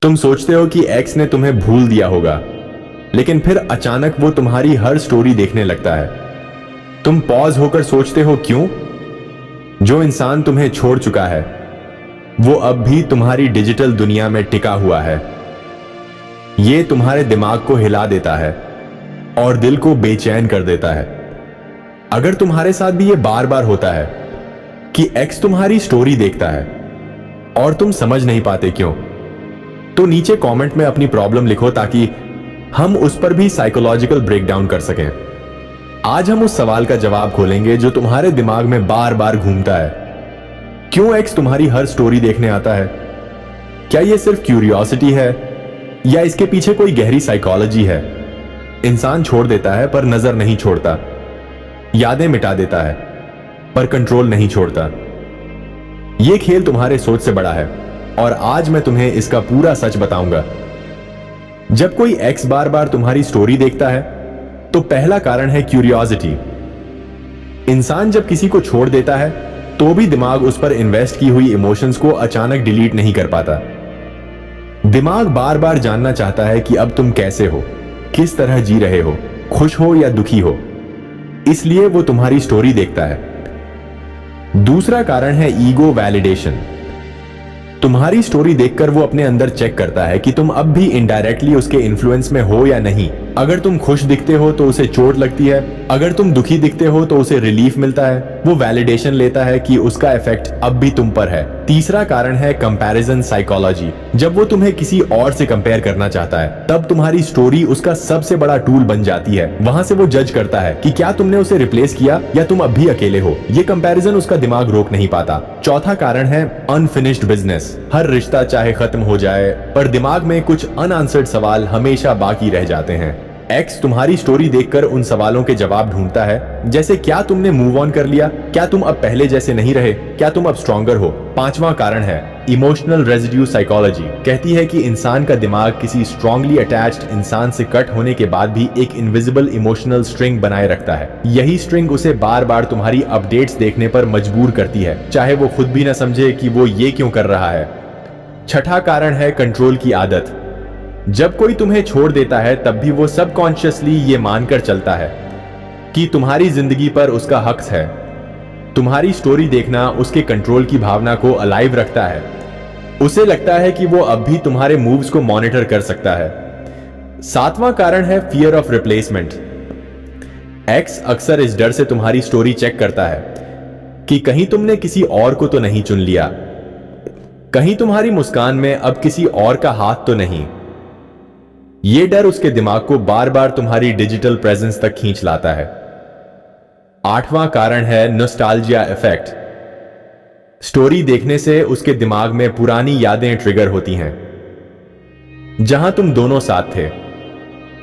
तुम सोचते हो कि एक्स ने तुम्हें भूल दिया होगा, लेकिन फिर अचानक वो तुम्हारी हर स्टोरी देखने लगता है। तुम पॉज होकर सोचते हो क्यों? जो इंसान तुम्हें छोड़ चुका है वो अब भी तुम्हारी डिजिटल दुनिया में टिका हुआ है। ये तुम्हारे दिमाग को हिला देता है और दिल को बेचैन कर देता है। अगर तुम्हारे साथ भी ये बार बार होता है कि एक्स तुम्हारी स्टोरी देखता है और तुम समझ नहीं पाते क्यों, तो नीचे कमेंट में अपनी प्रॉब्लम लिखो ताकि हम उस पर भी साइकोलॉजिकल ब्रेकडाउन कर सकें। आज हम उस सवाल का जवाब खोलेंगे जो तुम्हारे दिमाग में बार बार घूमता है। क्यों एक्स तुम्हारी हर स्टोरी देखने आता है? क्या यह सिर्फ क्यूरियोसिटी है या इसके पीछे कोई गहरी साइकोलॉजी है? इंसान छोड़ देता है पर नजर नहीं छोड़ता, यादें मिटा देता है पर कंट्रोल नहीं छोड़ता। यह खेल तुम्हारे सोच से बड़ा है और आज मैं तुम्हें इसका पूरा सच बताऊंगा। जब कोई एक्स बार बार तुम्हारी स्टोरी देखता है तो पहला कारण है क्यूरियोसिटी। इंसान जब किसी को छोड़ देता है तो भी दिमाग उस पर इन्वेस्ट की हुई इमोशंस को अचानक डिलीट नहीं कर पाता। दिमाग बार बार जानना चाहता है कि अब तुम कैसे हो, किस तरह जी रहे हो, खुश हो या दुखी हो, इसलिए वो तुम्हारी स्टोरी देखता है। दूसरा कारण है ईगो वैलिडेशन। तुम्हारी स्टोरी देखकर वो अपने अंदर चेक करता है कि तुम अब भी इनडायरेक्टली उसके इन्फ्लुएंस में हो या नहीं। अगर तुम खुश दिखते हो तो उसे चोट लगती है, अगर तुम दुखी दिखते हो तो उसे रिलीफ मिलता है। वो वैलिडेशन लेता है कि उसका इफेक्ट अब भी तुम पर है। तीसरा कारण है कंपैरिजन साइकोलॉजी। जब वो तुम्हें किसी और से कंपेयर करना चाहता है तब तुम्हारी स्टोरी उसका सबसे बड़ा टूल बन जाती है। वहां से वो जज करता है कि क्या तुमने उसे रिप्लेस किया या तुम अब भी अकेले हो। ये कंपैरिजन उसका दिमाग रोक नहीं पाता। चौथा कारण है अनफिनिश्ड बिजनेस। हर रिश्ता चाहे खत्म हो जाए पर दिमाग में कुछ अनआंसर्ड सवाल हमेशा बाकी रह जाते हैं। एक्स तुम्हारी स्टोरी देखकर उन सवालों के जवाब ढूंढता है, जैसे क्या तुमने मूव ऑन कर लिया, क्या तुम अब पहले जैसे नहीं रहे, क्या तुम अब स्ट्रॉन्गर हो। पांचवां कारण है इमोशनल रेजिड्यू साइकोलॉजी। कहती है कि इंसान का दिमाग किसी स्ट्रांगली अटैच्ड इंसान से कट होने के बाद भी एक इनविजिबल इमोशनल स्ट्रिंग बनाए रखता है। यही स्ट्रिंग उसे बार बार तुम्हारी अपडेट्स देखने पर मजबूर करती है, चाहे वो खुद भी न समझे कि वो ये क्यों कर रहा है। छठा कारण है कंट्रोल की आदत। जब कोई तुम्हें छोड़ देता है तब भी वो सबकॉन्शियसली ये मानकर चलता है कि तुम्हारी जिंदगी पर उसका हक है। तुम्हारी स्टोरी देखना उसके कंट्रोल की भावना को अलाइव रखता है। उसे लगता है कि वो अब भी तुम्हारे मूव्स को मॉनिटर कर सकता है। सातवां कारण है फियर ऑफ रिप्लेसमेंट। एक्स अक्सर इस डर से तुम्हारी स्टोरी चेक करता है कि कहीं तुमने किसी और को तो नहीं चुन लिया, कहीं तुम्हारी मुस्कान में अब किसी और का हाथ तो नहीं। यह डर उसके दिमाग को बार बार तुम्हारी डिजिटल प्रेजेंस तक खींच लाता है। आठवां कारण है नॉस्टैल्जिया इफेक्ट। स्टोरी देखने से उसके दिमाग में पुरानी यादें ट्रिगर होती हैं, जहां तुम दोनों साथ थे।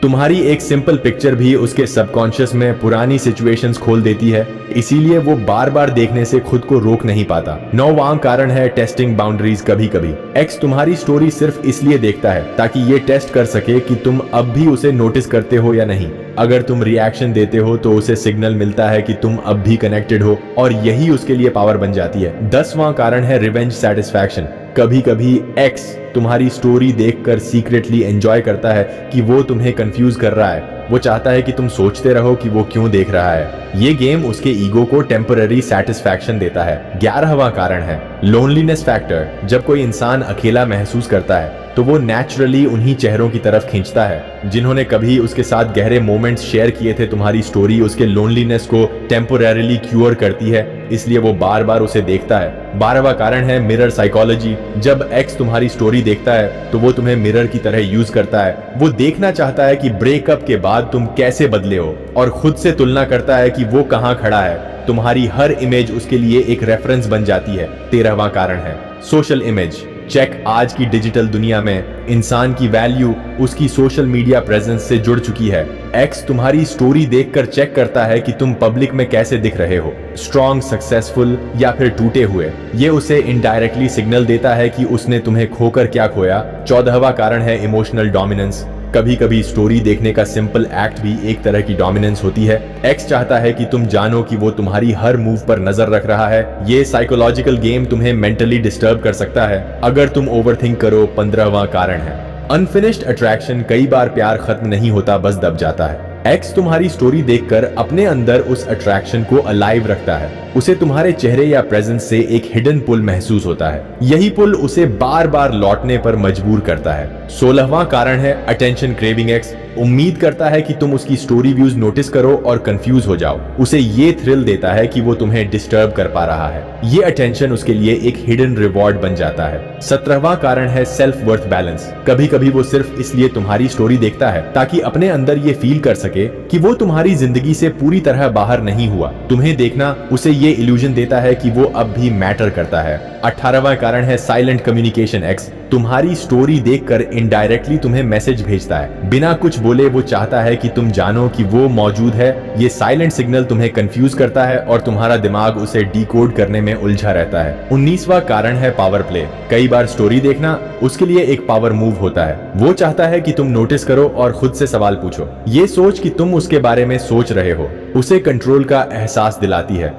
तुम्हारी एक सिंपल पिक्चर भी उसके सबकॉन्शियस में पुरानी सिचुएशंस खोल देती है, इसीलिए वो बार बार देखने से खुद को रोक नहीं पाता। नौवां कारण है टेस्टिंग बाउंड्रीज। कभी कभी एक्स तुम्हारी स्टोरी सिर्फ इसलिए देखता है ताकि ये टेस्ट कर सके कि तुम अब भी उसे नोटिस करते हो या नहीं। अगर तुम रिएक्शन देते हो तो उसे सिग्नल मिलता है कि तुम अब भी कनेक्टेड हो और यही उसके लिए पावर बन जाती है। 10वां कारण है रिवेंज सैटिस्फैक्शन। कभी कभी एक्स तुम्हारी स्टोरी देखकर सीक्रेटली एंजॉय करता है कि वो तुम्हें कंफ्यूज कर रहा है। वो चाहता है कि तुम सोचते रहो कि वो क्यों देख रहा है। ये गेम उसके ईगो को टेम्पररी सैटिस्फैक्शन देता है। 11वां कारण है लोनलीनेस फैक्टर। जब कोई इंसान अकेला महसूस करता है तो वो नेचुरली उन्हीं चेहरों की तरफ खींचता है जिन्होंने कभी उसके साथ गहरे मोमेंट्स शेयर किए थे। तुम्हारी स्टोरी उसके लोनलीनेस को टेम्पोररीली क्योर करती है, इसलिए वो बार बार उसे देखता है। 12वां कारण है मिरर साइकोलॉजी। जब एक्स तुम्हारी स्टोरी देखता है तो वो तुम्हें मिरर की तरह यूज करता है। वो देखना चाहता है कि ब्रेकअप के बाद तुम कैसे बदले हो और खुद से तुलना करता है कि वो कहां खड़ा है। तुम्हारी हर इमेज उसके लिए एक रेफरेंस बन जाती है। 13वां कारण है सोशल इमेज चेक। आज की डिजिटल दुनिया में इंसान की वैल्यू उसकी सोशल मीडिया प्रेजेंस से जुड़ चुकी है। एक्स तुम्हारी स्टोरी देखकर चेक करता है कि तुम पब्लिक में कैसे दिख रहे हो, स्ट्रॉन्ग, सक्सेसफुल या फिर टूटे हुए। ये उसे इनडायरेक्टली सिग्नल देता है कि उसने तुम्हें खोकर क्या खोया। 14वां कारण है इमोशनल डोमिनेंस। कभी कभी स्टोरी देखने का सिंपल एक्ट भी एक तरह की डोमिनेंस होती है। एक्स चाहता है कि तुम जानो कि वो तुम्हारी हर मूव पर नजर रख रहा है। ये साइकोलॉजिकल गेम तुम्हें मेंटली डिस्टर्ब कर सकता है अगर तुम ओवरथिंक करो। 15वां कारण है अनफिनिश्ड अट्रैक्शन। कई बार प्यार खत्म नहीं होता, बस दब जाता है। एक्स तुम्हारी स्टोरी देखकर अपने अंदर उस अट्रैक्शन को अलाइव रखता है। उसे तुम्हारे चेहरे या प्रेजेंस से एक हिडन पुल महसूस होता है। यही पुल उसे बार बार लौटने पर मजबूर करता है। 16वां कारण है अटेंशन क्रेविंग। एक्स उम्मीद करता है कि तुम उसकी स्टोरी व्यूज नोटिस करो और कंफ्यूज हो जाओ। उसे ये थ्रिल देता है कि वो तुम्हें डिस्टर्ब कर पा रहा है। ये अटेंशन उसके लिए एक हिडन रिवॉर्ड बन जाता है। 17वां कारण है सेल्फ वर्थ बैलेंस। कभी कभी वो सिर्फ इसलिए तुम्हारी स्टोरी देखता है ताकि अपने अंदर ये फील कर सके कि वो तुम्हारी जिंदगी से पूरी तरह बाहर नहीं हुआ। तुम्हें देखना उसे ये इल्यूजन देता है कि वो अब भी मैटर करता है। 18वां कारण है साइलेंट कम्युनिकेशन। एक्स तुम्हारी स्टोरी देखकर इनडायरेक्टली तुम्हें मैसेज भेजता है। बिना कुछ बोले वो चाहता है कि तुम जानो कि वो मौजूद है। ये साइलेंट सिग्नल तुम्हें कंफ्यूज करता है और तुम्हारा दिमाग उसे डिकोड करने में उलझा रहता है। 19वां कारण है पावर प्ले। कई बार स्टोरी देखना उसके लिए एक पावर मूव होता है। वो चाहता है कि तुम नोटिस करो और खुद से सवाल पूछो। ये सोच कि तुम उसके बारे में सोच रहे हो उसे कंट्रोल का एहसास दिलाती है।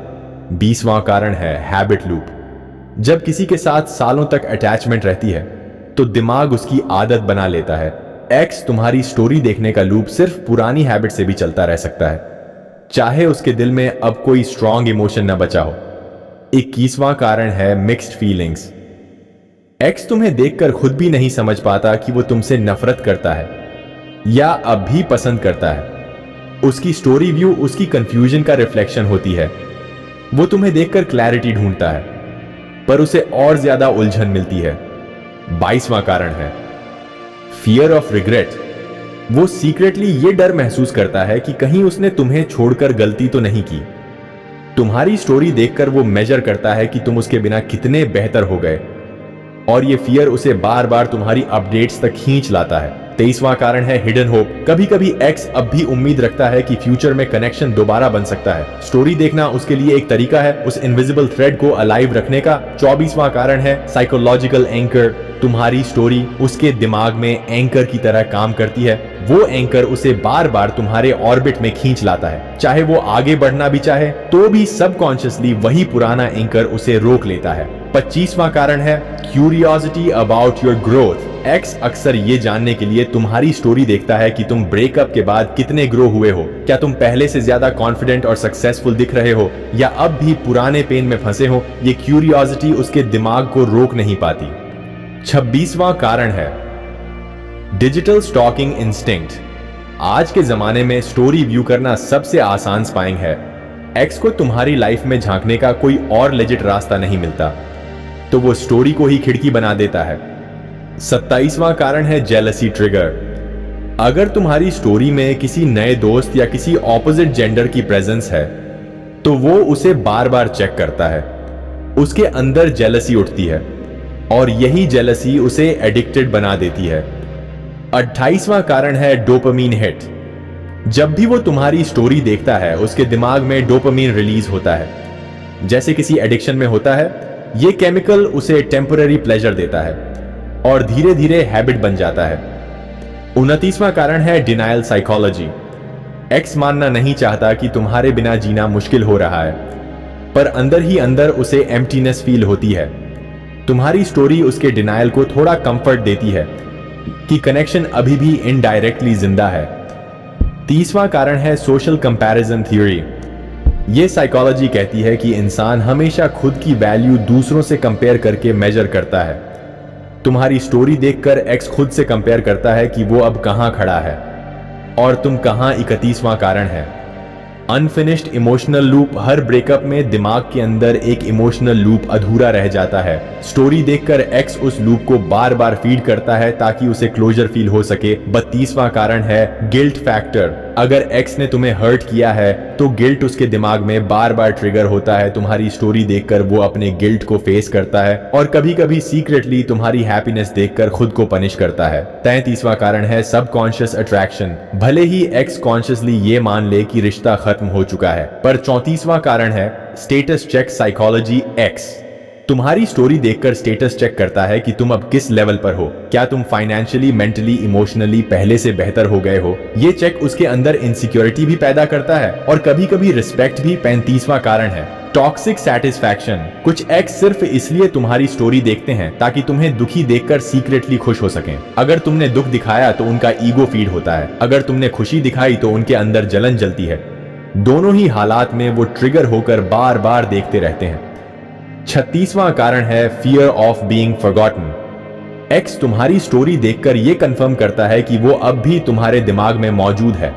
20वां कारण है हैबिट लूप। जब किसी के साथ सालों तक अटैचमेंट रहती है तो दिमाग उसकी आदत बना लेता है। एक्स तुम्हारी स्टोरी देखने का लूप सिर्फ पुरानी हैबिट से भी चलता रह सकता है, चाहे उसके दिल में अब कोई स्ट्रॉन्ग इमोशन न बचा हो। 21वां कारण है मिक्स्ड फीलिंग्स। एक्स तुम्हें देखकर खुद भी नहीं समझ पाता कि वो तुमसे नफरत करता है या अब भी पसंद करता है। उसकी स्टोरी व्यू उसकी कंफ्यूजन का रिफ्लेक्शन होती है। वो तुम्हें देखकर क्लैरिटी ढूंढता है पर उसे और ज्यादा उलझन मिलती है। 22वां कारण है फियर ऑफ रिग्रेट। वो सीक्रेटली ये डर महसूस करता है कि कहीं उसने तुम्हें छोड़कर गलती तो नहीं की। तुम्हारी स्टोरी देखकर वो मेजर करता है कि तुम उसके बिना कितने बेहतर हो गए और ये फियर उसे बार बार तुम्हारी अपडेट्स तक खींच लाता है। 23वां कारण है हिडन होप। कभी कभी एक्स अब भी उम्मीद रखता है कि फ्यूचर में कनेक्शन दोबारा बन सकता है। स्टोरी देखना उसके लिए एक तरीका है उस इनविजिबल थ्रेड को अलाइव रखने का। 24वां कारण है साइकोलॉजिकल एंकर। तुम्हारी स्टोरी उसके दिमाग में एंकर की तरह काम करती है। वो एंकर उसे बार बार तुम्हारे ऑर्बिट में खींच लाता है। चाहे वो आगे बढ़ना भी चाहे तो भी सबकॉन्शियसली वही पुराना एंकर उसे रोक लेता है। 25वां कारण है curiosity about your growth. X अक्सर ये जानने के लिए तुम्हारी स्टोरी देखता है कि तुम ब्रेकअप के बाद कितने ग्रो हुए हो। क्या तुम पहले से ज्यादा कॉन्फिडेंट और सक्सेसफुल दिख रहे हो या अब भी पुराने पेन में फंसे हो। ये क्यूरियोसिटी उसके दिमाग को रोक नहीं पाती। 26वां कारण है डिजिटल स्टॉकिंग इंस्टिंक्ट। आज के जमाने में स्टोरी व्यू करना सबसे आसान स्पाइंग है। एक्स को तुम्हारी लाइफ में झांकने का कोई और लेजिट रास्ता नहीं मिलता तो वो स्टोरी को ही खिड़की बना देता है। 27वां कारण है जेलसी ट्रिगर। अगर तुम्हारी स्टोरी में किसी नए दोस्त या किसी ऑपोजिट जेंडर की प्रेजेंस है तो वो उसे बार बार चेक करता है। उसके अंदर जेलसी उठती है और यही जेलसी उसे एडिक्टेड बना देती है। 28वां कारण है डोपामीन हिट। जब भी वो तुम्हारी स्टोरी देखता है उसके दिमाग में डोपामीन रिलीज होता है जैसे किसी एडिक्शन में होता है। ये केमिकल उसे टेम्पररी प्लेजर देता है और धीरे धीरे हैबिट बन जाता है। 29वां कारण है डिनायल साइकोलॉजी। एक्स मानना नहीं चाहता कि तुम्हारे बिना जीना मुश्किल हो रहा है पर अंदर ही अंदर उसे एम्प्टीनेस फील होती है। तुम्हारी स्टोरी उसके डिनायल को थोड़ा कंफर्ट देती है कि कनेक्शन अभी भी इनडायरेक्टली जिंदा है। 30वां कारण है सोशल कंपैरिजन थ्योरी। यह साइकोलॉजी कहती है कि इंसान हमेशा खुद की वैल्यू दूसरों से कंपेयर करके मेजर करता है। तुम्हारी स्टोरी देखकर एक्स खुद से कंपेयर करता है कि वो अब कहां खड़ा है और तुम कहां। 31वां कारण है अनफिनिश्ड इमोशनल लूप। हर ब्रेकअप में दिमाग के अंदर एक इमोशनल लूप अधूरा रह जाता है। स्टोरी देखकर एक्स उस लूप को बार बार फीड करता है ताकि उसे क्लोजर फील हो सके। 32वां कारण है गिल्ट फैक्टर। अगर एक्स ने तुम्हें हर्ट किया है तो गिल्ट उसके दिमाग में बार बार ट्रिगर होता है। तुम्हारी स्टोरी देखकर वो अपने गिल्ट को फेस करता है और कभी कभी सीक्रेटली तुम्हारी हैप्पीनेस देखकर खुद को पनिश करता है। 33वां कारण है सबकॉन्शियस अट्रैक्शन। भले ही एक्स कॉन्शियसली ये मान ले कि रिश्ता खत्म हो चुका है पर 34वां कारण है स्टेटस चेक साइकोलॉजी। एक्स तुम्हारी स्टोरी देखकर स्टेटस चेक करता है कि तुम अब किस लेवल पर हो। क्या तुम फाइनेंशियली, मेंटली, इमोशनली पहले से बेहतर हो गए हो? ये चेक उसके अंदर इनसिक्योरिटी भी पैदा करता है और कभी कभी रिस्पेक्ट भी 35वां कारण है, टॉक्सिक सेटिस्फैक्शन। कुछ एक्स सिर्फ इसलिए तुम्हारी स्टोरी देखते हैं ताकि तुम्हें दुखी देखकर सीक्रेटली खुश हो सकें। अगर तुमने दुख दिखाया तो उनका ईगो फीड होता है, अगर तुमने खुशी दिखाई तो उनके अंदर जलन जलती है। दोनों ही हालात में वो ट्रिगर होकर बार बार देखते रहते हैं। 36वां कारण है fear of being forgotten. X तुम्हारी स्टोरी देखकर यह कंफर्म करता है कि वो अब भी तुम्हारे दिमाग में मौजूद है।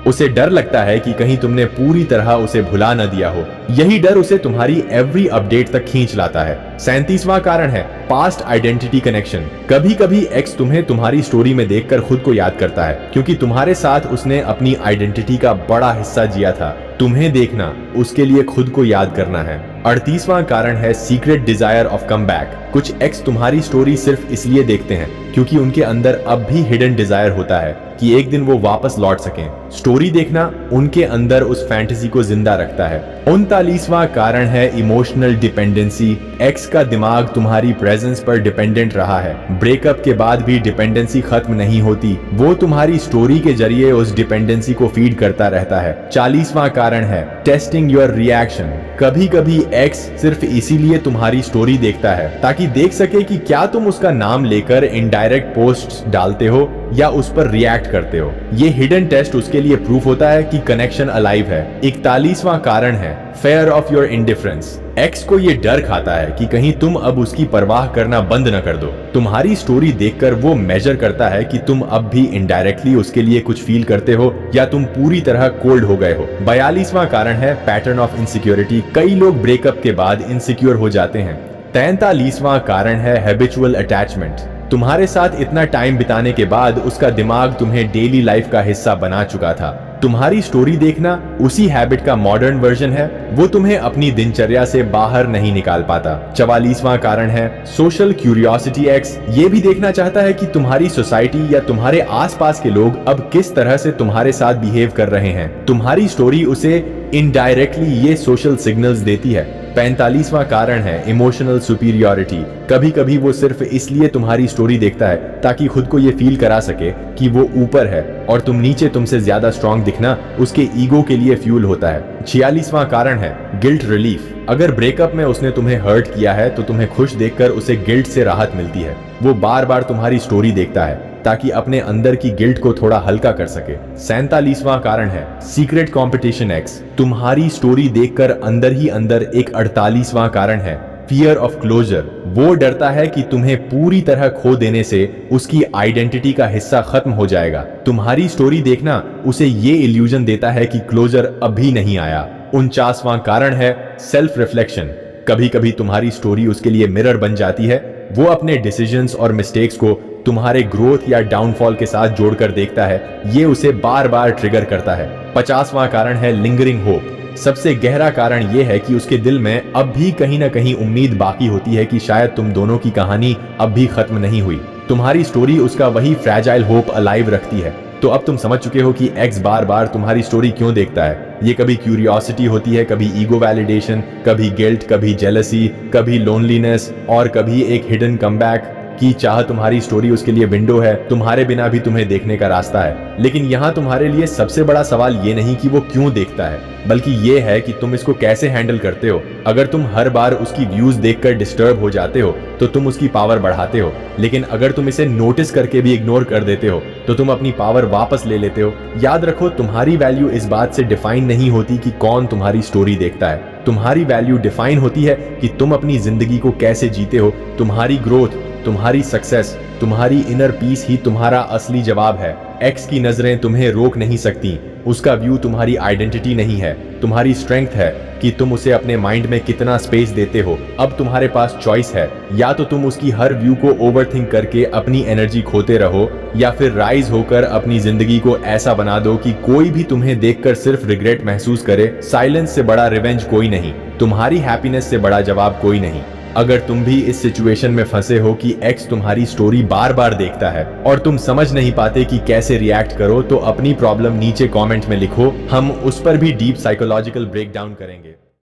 उसे डर लगता है कि कहीं तुमने पूरी तरह उसे भुला न दिया हो। यही डर उसे तुम्हारी एवरी अपडेट तक खींच लाता है। 37वां कारण है पास्ट आइडेंटिटी कनेक्शन। कभी कभी एक्स तुम्हें तुम्हारी स्टोरी में देखकर खुद को याद करता है, क्योंकि तुम्हारे साथ उसने अपनी आइडेंटिटी का बड़ा हिस्सा जिया था। तुम्हें देखना उसके लिए खुद को याद करना है। 38वां कारण है secret desire of come back. कुछ एक्स तुम्हारी स्टोरी सिर्फ इसलिए देखते हैं क्योंकि उनके अंदर अब भी हिडन डिजायर होता है कि एक दिन वो वापस लौट सकें। स्टोरी देखना उनके अंदर उस फैंटेसी को जिंदा रखता है। 39वां कारण है इमोशनल डिपेंडेंसी। एक्स का दिमाग तुम्हारी प्रेजेंस पर डिपेंडेंट रहा है। ब्रेकअप के बाद भी डिपेंडेंसी खत्म नहीं होती। वो तुम्हारी स्टोरी के जरिए उस डिपेंडेंसी को फीड करता रहता है। 40वां कारण है टेस्टिंग योर रिएक्शन। कभी कभी एक्स सिर्फ इसीलिए तुम्हारी स्टोरी देखता है ताकि देख सके कि क्या तुम उसका नाम लेकर इनडायरेक्ट पोस्ट्स डालते हो या उस पर रिएक्ट करते हो। ये हिडन टेस्ट उसके लिए प्रूफ होता है कि कनेक्शन अलाइव है। 41वां कारण है fair of your indifference. X को ये डर खाता है कि कहीं तुम अब उसकी परवाह करना बंद न कर दो। तुम्हारी स्टोरी देखकर वो मेजर करता है कि तुम अब भी इनडायरेक्टली उसके लिए कुछ फील करते हो या तुम पूरी तरह कोल्ड हो गए हो। 42वां कारण है पैटर्न ऑफ इनसिक्योरिटी। कई लोग ब्रेकअप के बाद इनसिक्योर हो जाते हैं। 43वां कारण है हैबिचुअल अटैचमेंट। तुम्हारे साथ इतना टाइम बिताने के बाद उसका दिमाग तुम्हें डेली लाइफ का हिस्सा बना चुका था। तुम्हारी स्टोरी देखना उसी हैबिट का मॉडर्न वर्जन है। वो तुम्हें अपनी दिनचर्या से बाहर नहीं निकाल पाता। 44वां कारण है सोशल क्यूरियोसिटी। एक्स ये भी देखना चाहता है कि तुम्हारी सोसाइटी या तुम्हारे आसपास के लोग अब किस तरह से तुम्हारे साथ बिहेव कर रहे हैं। तुम्हारी स्टोरी उसे इनडायरेक्टली ये सोशल सिग्नल्स देती है। 45वां कारण है इमोशनल सुपीरियरिटी। कभी कभी वो सिर्फ इसलिए तुम्हारी स्टोरी देखता है ताकि खुद को ये फील करा सके कि वो ऊपर है और तुम नीचे। तुमसे ज्यादा स्ट्रांग दिखना उसके ईगो के लिए फ्यूल होता है। 46वां कारण है गिल्ट रिलीफ। अगर ब्रेकअप में उसने तुम्हें हर्ट किया है तो तुम्हें खुश देखकर उसे गिल्ट से राहत मिलती है। वो बार बार तुम्हारी स्टोरी देखता है ताकि अपने अंदर की गिल्ट को थोड़ा हल्का कर सके। 47वां कारण है सीक्रेट कंपटीशन। एक्स तुम्हारी स्टोरी देखकर अंदर ही अंदर एक 48वां कारण है फियर ऑफ क्लोजर। वो डरता है कि तुम्हें पूरी तरह खो देने से उसकी आइडेंटिटी का हिस्सा खत्म हो जाएगा। तुम्हारी स्टोरी देखना उसे ये इल्यूजन देता है कि क्लोजर अभी नहीं आया। 49वां कारण है सेल्फ रिफ्लेक्शन। कभी कभी तुम्हारी स्टोरी उसके लिए मिरर बन जाती है। वो अपने डिसीजंस और मिस्टेक्स को तुम्हारे ग्रोथ या डाउनफॉल के साथ जोड़कर देखता है। ये उसे बार बार ट्रिगर करता है। 50वां कारण है लिंगरिंग होप। सबसे गहरा कारण यह है कि उसके दिल में अब भी कहीं ना कहीं उम्मीद बाकी होती है कि शायद तुम दोनों की कहानी अब भी खत्म नहीं हुई। तुम्हारी स्टोरी उसका वही फ्रैजाइल होप अलाइव रखती है। तो अब तुम समझ चुके हो कि एक्स बार बार तुम्हारी स्टोरी क्यों देखता है। ये कभी क्यूरियोसिटी होती है, कभी ईगो वैलिडेशन, कभी गिल्ट, कभी जेलसी, कभी लोनलीनेस और कभी एक हिडन कमबैक की चाह। तुम्हारी स्टोरी उसके लिए विंडो है, तुम्हारे बिना भी तुम्हें देखने का रास्ता है। लेकिन यहाँ तुम्हारे लिए सबसे बड़ा सवाल ये नहीं कि वो क्यों देखता है, बल्कि ये है कि तुम इसको कैसे हैंडल करते हो। अगर तुम हर बार उसकी व्यूज देखकर डिस्टर्ब हो जाते हो तो तुम उसकी पावर बढ़ाते हो, लेकिन अगर तुम इसे नोटिस करके भी इग्नोर कर देते हो तो तुम अपनी पावर वापस ले लेते हो। याद रखो, तुम्हारी वैल्यू इस बात से डिफाइन नहीं होती कि कौन तुम्हारी स्टोरी देखता है। तुम्हारी वैल्यू डिफाइन होती है कि तुम अपनी जिंदगी को कैसे जीते हो। तुम्हारी ग्रोथ, तुम्हारी सक्सेस, तुम्हारी इनर पीस ही तुम्हारा असली जवाब है। एक्स की नजरें तुम्हें रोक नहीं सकती। उसका व्यू तुम्हारी आइडेंटिटी नहीं है। तुम्हारी स्ट्रेंथ है कि तुम उसे अपने माइंड में कितना स्पेस देते हो। अब तुम्हारे पास चॉइस है, या तो तुम उसकी हर व्यू को ओवरथिंक करके अपनी एनर्जी खोते रहो, या फिर राइज होकर अपनी जिंदगी को ऐसा बना दो कि कोई भी तुम्हें देखकर सिर्फ रिग्रेट महसूस करे। साइलेंस से बड़ा रिवेंज कोई नहीं, तुम्हारी हैप्पीनेस से बड़ा जवाब कोई नहीं। अगर तुम भी इस सिचुएशन में फंसे हो कि एक्स तुम्हारी स्टोरी बार बार देखता है और तुम समझ नहीं पाते कि कैसे रिएक्ट करो, तो अपनी प्रॉब्लम नीचे कमेंट में लिखो। हम उस पर भी डीप साइकोलॉजिकल ब्रेकडाउन करेंगे।